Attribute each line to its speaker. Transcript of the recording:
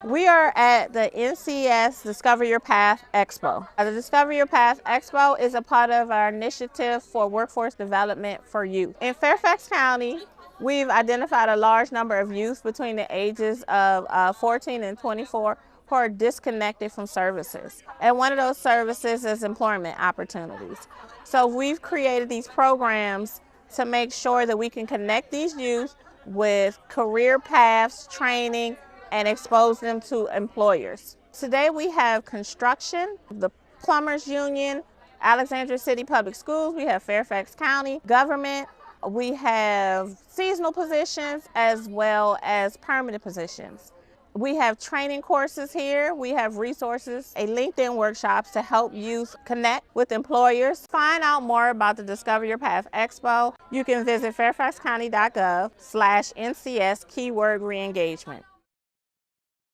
Speaker 1: We are at the NCS Discover Your Path Expo. The Discover Your Path Expo is a part of our initiative for workforce development for youth. In Fairfax County, we've identified a large number of youth between the ages of 14 and 24 who are disconnected from services. And one of those services is employment opportunities. So we've created these programs to make sure that we can connect these youth with career paths, training, and expose them to employers. Today we have construction, the Plumbers Union, Alexandria City Public Schools, we have Fairfax County government, we have seasonal positions as well as permanent positions. We have training courses here, we have resources, a LinkedIn workshops to help youth connect with employers. Find out more about the Discover Your Path Expo. You can visit fairfaxcounty.gov/NCS keyword reengagement.